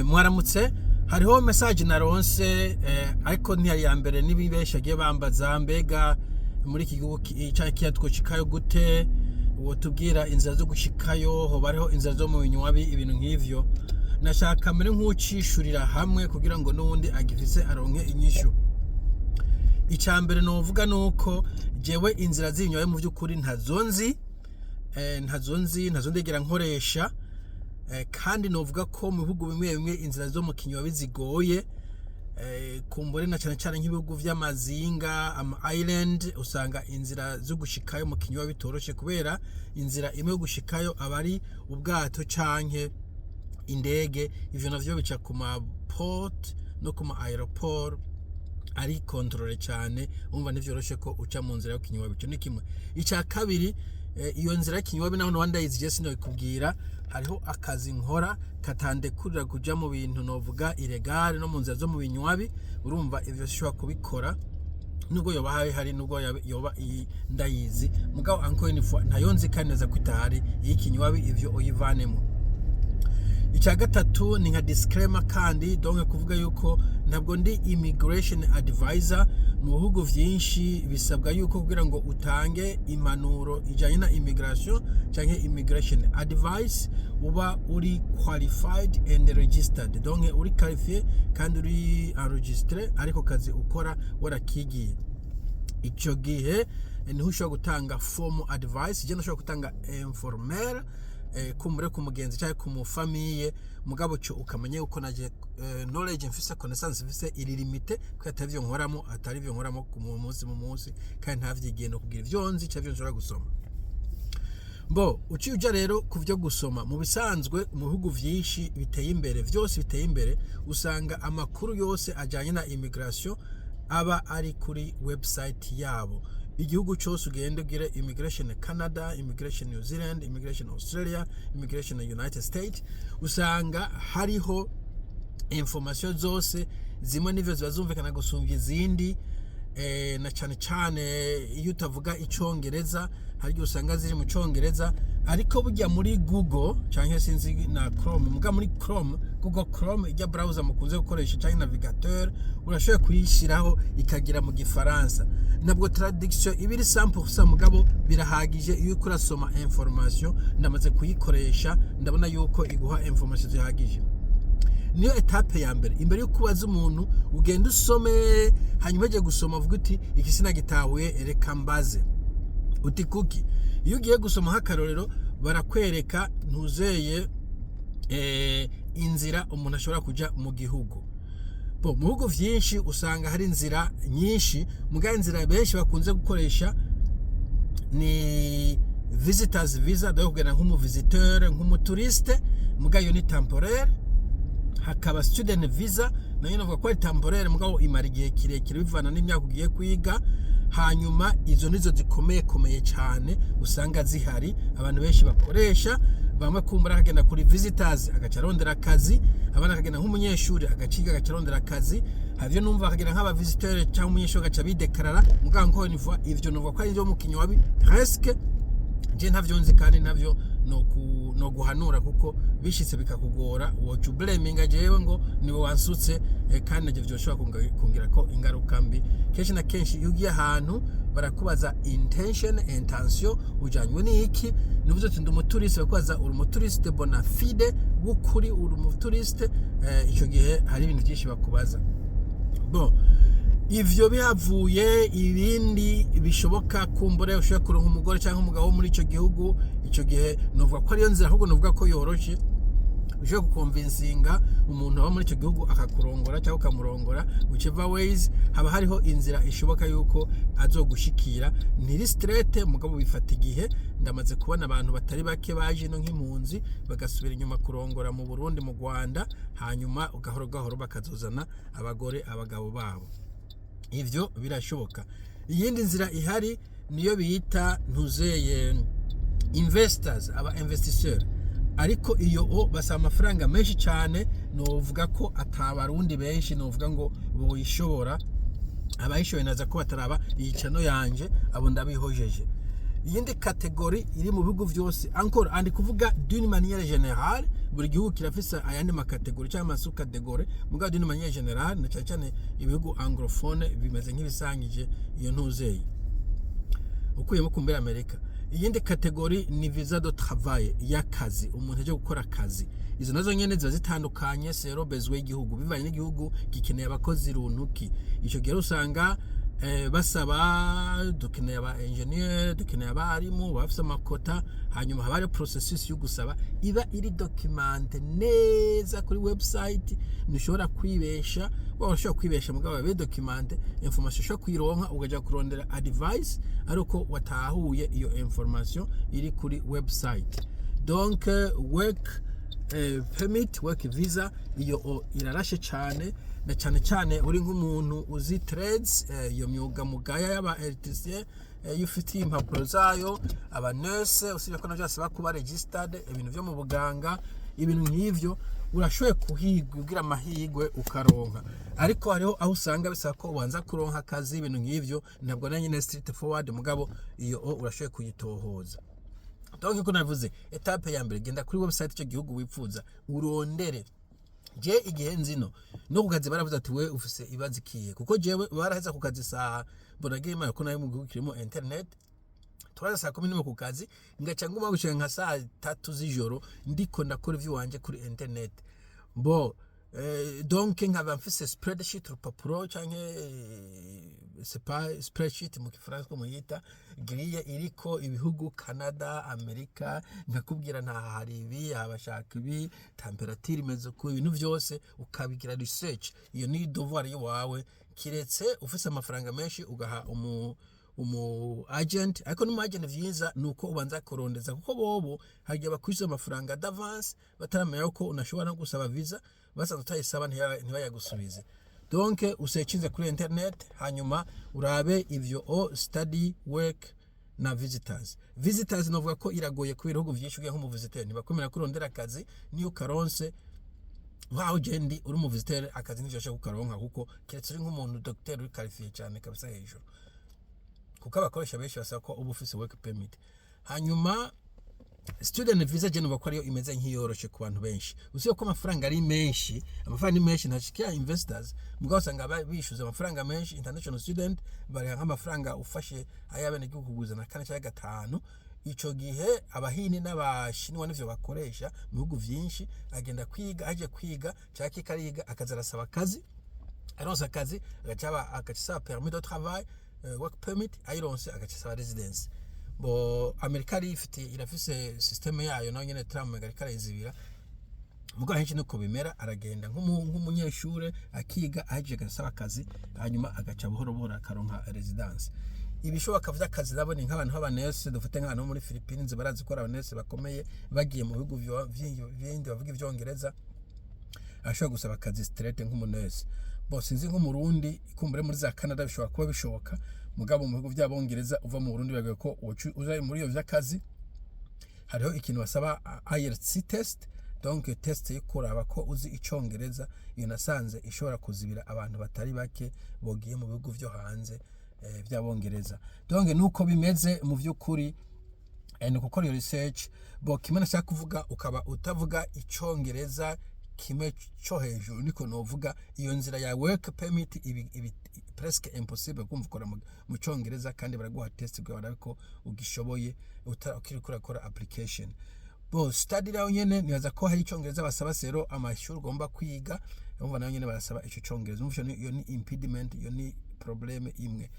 Mwaramutse, hariho message naronse ariko ntiyari ya mbere nibibesha giye bambaza mbega muri iki gihugu cyangwa twushikayo gute, uwo tubwira inzira zo gushikayo, ho bariho inzira zo mu binywabi, ibintu nk'ivyo. Nashaka mbere nk'ucishurira hamwe kugira ngo n'uwundi agifise aronke inyishu. Icambere novuga nuko jewe inzira z'ibinywabi mu by'ukuri ntazonzi ndegera nkoresha, kandi novuga ko mu bihugu bimwe bimwe inzira zo mu kinywabi zigoye, kumbure na cyane cyane nk'ibihugu vy'amazinga, ama island, usanga inzira zo gushikayo mu kinywabi bitoroshe kubera inzira imwe yo gushikayo abari ubwato canke indege. Ivyo navyo bica ku ma port no ku ma aeroport ari controle cyane, umva nivyoroshe ko uca mu nzira yo kinywabi. Cyo ni kimwe. Ica kabiri, iyo nzira kinywabi naho wandayizi je sino kubwira, hariho akazi nkora katandekurira kuja mu bintu novuga ilegale no mu nzira zo mu binywabi. Urumva ivyo shobora kubikora nubwo yoba hari nubwo yoba ndayizi, mugabo anko info ntayonzi kaneza kwitari ikinywabi ivyo oyivanemo. Icya gatatu ni nka disclaimer kandi donc kuvuga yuko ntabwo ndi immigration advisor. Mu bihugu vyinshi bisabwa yuko kugira ngo utange impanuro ijanye na immigration canke immigration advice uba uri qualified and registered, donc uri qualifié kandi uri enregistré, ariko kazi ukora warakigiye. Ico gihe niho ushobora gutanga formal advice. Je nashobora gutanga informel kumure ku mugenzi cyangwa ku mufamiye, mugabo cyo ukamenya uko naje knowledge mfise, connaissance mfise iri limite ko atavyo nkoramo, atari byo nkoramo ku munsi kandi ntavyigendo kugira ivyo nzi cyavyo nshobora gusoma. Uci uja rero ku byo gusoma, mu bisanzwe mu bihugu vyinshi biteye imbere, vyose biteye imbere, usanga amakuru yose ajanye na immigration aba ari kuri website yabo. Igihugu cyose ugende ugire immigration Canada, immigration New Zealand, immigration Australia, immigration United States, usanga hariho information zose, zimwe n'ivyo zibazumvikana gusumvya izindi, na cyane cyane iyo utavuga icongereza hari usanga ziri mu congereza. Ariko burya muri Google cyangwa sinzi na Chrome, muga muri Google Chrome ijya browser mukunze gukoresha cyangwa navigateur, urashobora kuyishiraho ikagira mu gifaransa. Nabwo traduction ibiri 100% mugabo birahagije iyo kurasoma information. Ndamaze kuyikoresha ndabona yuko iguha information zihagije. Niyo etape ya mbere, imbere yo kubaza umuntu ugenda usome, hanyuma je gusoma vuga uti iki sinagitahuye reka mbaze uti kuki. Iyo ugiye gusoma hakarorero barakwereka ntuzeye inzira umuntu ashobora kuja mu gihugu. Mu bihugu vyinshi usanga hari inzira nyinshi, muga inzira benshi bakunze gukoresha ni visitors visa, donc kugenda nk'umu visiteur, nk'umu touriste, muga yo ni temporaire. Hakaba student visa, nayo navuga ko ari temporaire mugabo imara igihe kirekire bivana n'imyaka ugiye kwiga. Hanyuma izo nizo zikomeye cyane usanga zihari abantu benshi bakoresha. Bamwe kumbura akagenda kuri visitors agacarondera akazi, abana akagenda nk'umunyeshuri agaciga agacarondera akazi. Havyo numva akagenda nk'aba visiteur cyangwa umunyeshuri agaca bidekarara, mugango nivuga ivyo numva ko ari byo mu kinywabi presque je ntavyo nzi kandi navyo no guhanura, kuko bishitse bikakugora wocu blaming jewe ngo niwe wansutse, kandi navyo byoshobora kungira ko ingaruka mbi. Kenshi na kenshi yugiye ahantu barakubaza intention ujanywe n'iki, nivuze ati ndumuturiste, bakubaza uri umuturiste bona fide w'ukuri, uri umuturiste, icyo gihe hari ibintu byinshi bakubaza. Ivyo bihavuye ibindi bishoboka kumbure ushobora kuronka umugore cyangwa umugabo muri ico gihugu. Ico gihe novuga ko ariyo nzira, ahubwo novuga ko yoroshe, ushobora gukonvinsinga umuntu aba muri ico gihugu akakurongora cyangwa ukamurongora, whichever ways haba hariho inzira ishoboka yuko azogushikira. Ntiri straight mugabo bifata igihe. Ndamaze kubona abantu batari bake baje no nk'impunzi bagasubira inyuma kurongora mu Burundi, mu Rwanda, hanyuma gahoro bakazozana abagabo babo. Ivyo birashoboka. Iyindi nzira ihari niyo bita ntuzeye investors, aba investisseurs, ariko iyo basa amafaranga menshi cyane. Novuga ko atabarundi benshi novuga ngo boyishobora. Abayishoboye naza ko bataraba iyicano yanje abo ndabihojeje. iyindi kategori iri mu bihugu byose encore andi kuvuga d'une manière générale buri gihugu kirafise ayandi makategori cyangwa amasukategori mugabo d'une manière générale na cyane cyane ibihugu anglophone bimeze nk'ibisangije iyo ntuzeye ukuyemo kumbera Amerika. Iyindi kategori ni visa de travail y'akazi, umuntu aje gukora akazi. Izo nazo nyene ziba zitandukanye sero bezwe y'igihugu bivanye n'igihugu gikeneye abakozi runtuki. Ico gihe usanga basaba dukeneye aba engineer, dukeneye abarimu bafise amakota, hanyuma haba ari processus yo gusaba iba iri document neza kuri website, ntushobora kwibesha, washobora kwibesha mugabo babe document information ushobora kwironka ugaja kurondera advice ariko watahuye iyo information iri kuri website. Donc work permit, work visa iyo irarashe cyane na cyane cyane uri nk'umuntu uzi trades, iyo myuga mugaya y'aba electricien, yufitiye impapuro zayo, aba nurse usibye ko navyo asaba kuba registered, ibintu byo mu buganga, ibintu nk'ivyo urashoboye kuhiga ugira amahigwe ukaronka. Ariko hariho aho usanga bisaba ko ubanza kuronka akazi, ibintu nk'ivyo ntabwo na nyine street forward mugabo iyo urashoboye kuyitohoza. Donc ko navuze etape ya mbere genda kuri website cyo gihugu wipfuza urondere. Je igihe nzino no kukazi baravuze ati we ufise ibazikiye kuko jewe baraheza kukazi saa bonagema ko nayo mu gihugu kirimo internet twaza saa 10 ku kazi ngaca nguma gushika nka saa 3 z'ijoro ndiko ndakora ivyo wanje kuri internet. Bo donc nkaba mfise spreadsheet rupapuro canke c'est pas spreadsheet mu kifaransa ko muyita grille iriko ibihugu Canada, Amerika, nkakubwira nta hari ibi abashaka ibi temperature imeze ku ibintu byose ukabigira research. Iyo ni devoir yawe kiretse ufise amafaranga menshi ugaha umu agent, ariko n'umu agent vyiza nuko ubanza kurondeza kuko bobo hagiye bakwiza amafaranga d'avance bataramenya ko unashobora no gusaba visa basanzwe utayisaba ntibayagusubize. Donc usechize kuri internet hanyuma urabe ivyo study work na visitors novuga ko iragoye ku bihugu vyinshi ugiye nko visitor ntibakomera kurondera akazi niyo karonse nkaho jendi uri mu visitor akazi nivyo kukaronka kuko kiretse uri nk'umuntu docteur uri qualifié cyane kabisa hejuru kuko abakoresha benshi basaba ko uba ufise work permit. Hanyuma student visa je nuko ariyo imeze nk'iyoroshe ku bantu benshi usiye ko amafaranga ari menshi, amafaranga ni menshi ntashikiya investors mugabo usanga bishuza amafaranga menshi. International student bari nk'amafaranga ufashe ayabene gihugu kuguza na 4 cyangwa 5. Ico gihe abahini n'abashinwa nivyo bakoresha mu bihugu vyinshi, agenda kwiga aje kwiga cyaki kariga akazarasaba akazi, aronse akazi agacaba permis de travail, work permit, ayironse agacaba residence. Bo Amerika irafise systeme yayo nayo nyene Trump Amerika izibira mugo henshi nuko bimera, aragenda nk'umunyeshure akiga aje gasaba akazi hanyuma agaca buhoro buhoro akaronka residence. Ibishoboka vy'akazi nabo ni nk'abantu b'abanese dufite nk'abantu muri Philippines barazi ko abanese bakomeye bagiye mu bihugu vyindi bavuga ivyongereza ashobora gusaba akazi straight nk'umunese. Bo sinzi nk'umurundi ikumbure muri za Canada bishobora kuba bishoboka mugabo mu bihugu by'abongereza uva mu Burundi bagiye ko uza muri iyo vy'akazi hariho ikintu basaba IELTS test, donc test yikuraba ko uzi icongereza. Iyo nasanze ishobora kuzibira abantu batari bake bogiye mu bihugu vyo hanze by'abongereza. Donc nuko bimeze mu vy'ukuri gukora iyo research. Bo kimana cyaka kuvuga ukaba utavuga icongereza kimwe cyo hejuru niko novuga iyo nzira ya work permit ibi presque impossible kumvukora mu cyongereza kandi baraguha test gwa ko ugishoboye ukiri kurakora application. Bo study rawo nyene nibaza ko hari icyongereza basaba sero amashuri ugomba kwiga umva nayo nyene barasaba ico cyongereza umva iyo ni impediment, iyo ni probleme imwe.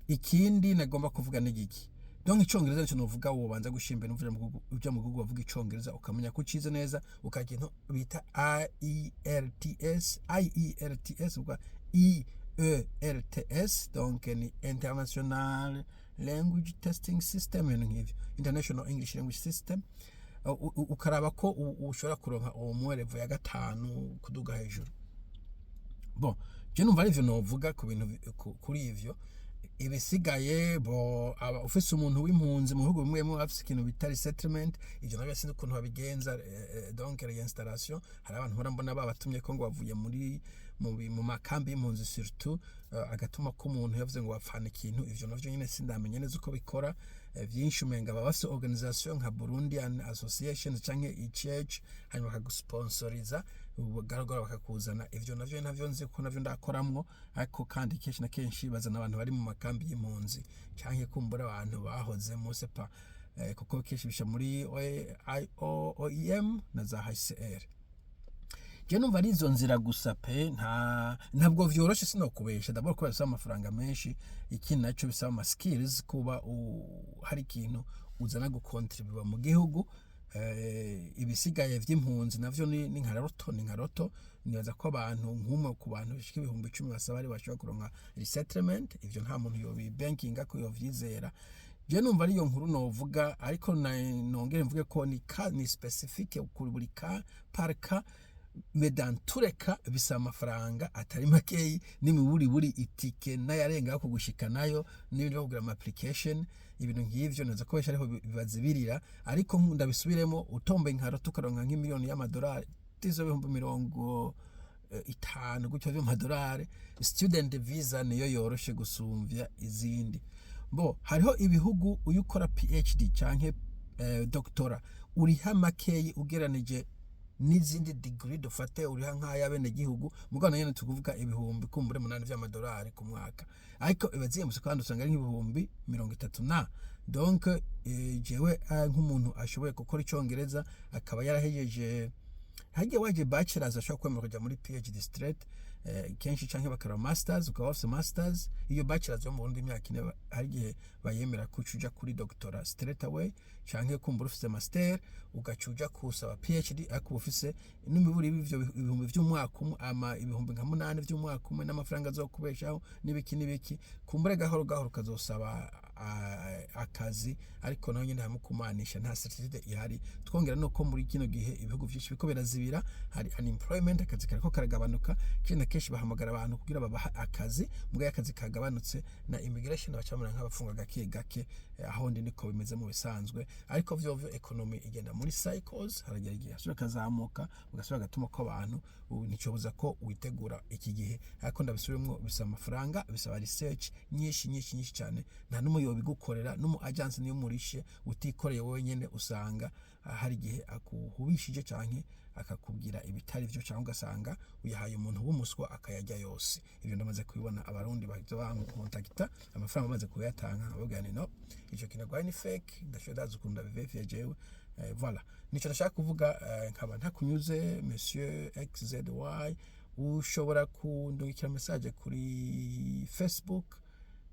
Ikindi nagomba kuvuga n'igiki donc icyongereza cyo novuga wo banza gushimbira uvuye mu Google bavuga icyongereza ukamenya ko cize neza ukaginto bita IELTS ubwa IELTS, donc ni International Language Testing System, nk'ivyo International English Language System. Ukaraba ko ushobora kuronka uwo mwerevo ya 5 kuduga hejuru. Bon je numva ivyo novuga ku bintu kuri ivyo ibisigaye bo aba ufise umuntu w'impunzi mu bihugu bimwe bimwe bafise ikintu bita resettlement, ivyo nabyo sinzi ukuntu babigenza, donc reinstallation. Hari abantu barambona babatumye ko ngo bavuye mu makambi y'impunzi surtout, agatuma ko umuntu yavuze ngo bapfana ikintu, ivyo navyo nyine sindamenye neza uko bikora. Vyinshi umenga baba bafise organisation nka Burundian Association canke ichurch, hanyuma bakagusponsoriza ubugaragara bakakuzana. Ivyo navyo nzi ko navyo ndakoramwo, ariko kandi kenshi na kenshi bazana abantu bari mu makambi y'impunzi canke kumbura abantu bahoze mu sepa, kuko kenshi bisha muri OEM na za HCR. Je numva ari izo nzira gusa pe, ntabwo vyoroshe sinokubesha, d'abord kubera bisaba amafaranga menshi, ikindi naco bisaba ama skills, kuba hari ikintu uzana gukontribuwa mu gihugu. Ibisigaye vy'impunzi navyo ni nka roto, nibaza ko abantu nk'umwe ku bantu bishika 10,000 basaba ari bashobora kuronka resettlement. Ivyo nta muntu yobi bankinga ko yovyizera. Je numva ari yo nkuru novuga, ariko nongere mvuge ko ni specifique kuri buri ka parka, medantureka bisaba amafaranga atari makeyi, n'imiburi itike n'ayarenga ko gushika nayo, n'ibindi byo kugura ama application, ibintu nk'ivyo naza ko ariho bibazibirira. Ariko ndabisubiremo, utombe nkaro tukaronka nk'imiliyoni y'amadolari tizo 50,000 gutyo by'amadolari. Student visa niyo yoroshe gusumvya izindi. Hariho ibihugu uyu ukora PhD canke doctora uriha makeyi ugeranije n'izindi degree dufate, uriha nk'ayabene gihugu, mugana nyene tukuvuga ibihumbi kumbure 8 vy'amadolari ku mwaka, ariko ibaziye mu kandi usanga ari nk'ibihumbi 30. Donc jewe nk'umuntu ashoboye gukora icongereza akaba yarahejeje hagiye waje bachelors, ashobora kwemera kuja muri PhD straight, kenshi canke bakara masters, ukaba wafise masters. Iyo bachelors yo mu Burundi imyaka 4 hari gihe bayemera kucuja kuri doctora straight away, canke kumbura ufise master ugacuja kusaba PhD, ariko ufise n'imiburi bivyo ibihumbi vy'umwaka umwe, ama ibihumbi nka 8 vy'umwaka umwe, n'amafaranga azokubeshaho n'ibiki kumbure gahoro kazosaba akazi, ariko naho nyine hamukumanisha nta certificate ihari. Twongera no ko muri kino gihe ibihugu vyinshi biko birazibira, hari unemployment, akazi kariko karagabanuka, kindi kenshi bahamagara abantu kugira babaha akazi, mugaye akazi kagabanutse na immigration bacamura nk'abafunga gake, aho ndi niko bimeze mu bisanzwe. Ariko vyo economy igenda muri cycles, haragera igihe asura kazamuka, ugasura gatuma ko abantu nicobuza ko witegura iki gihe. Ariko ndabisubiremo, bisaba amafaranga, bisaba research nyinshi cyane, nta numwe yobigukorera, n'umu agence niyo murishe utikoreye wenyene, usanga hari gihe akuhubishije canke akakubwira ibitari vyo, cyangwa ugasanga uyahaye umuntu w'umuswa akayajya yose. Ibyo ndamaze kubibona, abarundi bahita bamukontakita, amafaranga bamaze kuyatanga abagani no ico kinagwa ni fake, ndashobora zukunda bivefye jewe. Voilà, nico ndashaka kuvuga. Nkaba ntakunyuze monsieur XZY, ushobora kundungikira message kuri Facebook,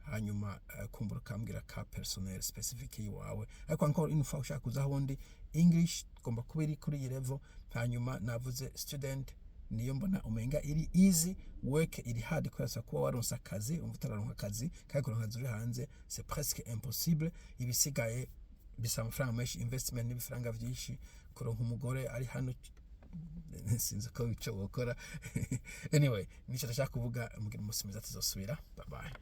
hanyuma kumbura kambwira ka personnel specific yiwawe. Ariko encore info ushaka kuza hondi English gomba kuba iri kuri level. Hanyuma navuze student niyo mbona umenga iri easy, work iri hard, kwasa kuba waronsa akazi, umutararonka akazi kandi kuronka zuri hanze c'est presque impossible. Ibisigaye bisaba amafaranga menshi, investment n'ibifaranga vyinshi. Kuronka umugore ari hano sinzi ko bico gukora. Anyway, nico ndashaka kuvuga, mugira umunsi mwiza, tuzosubira. Bye bye.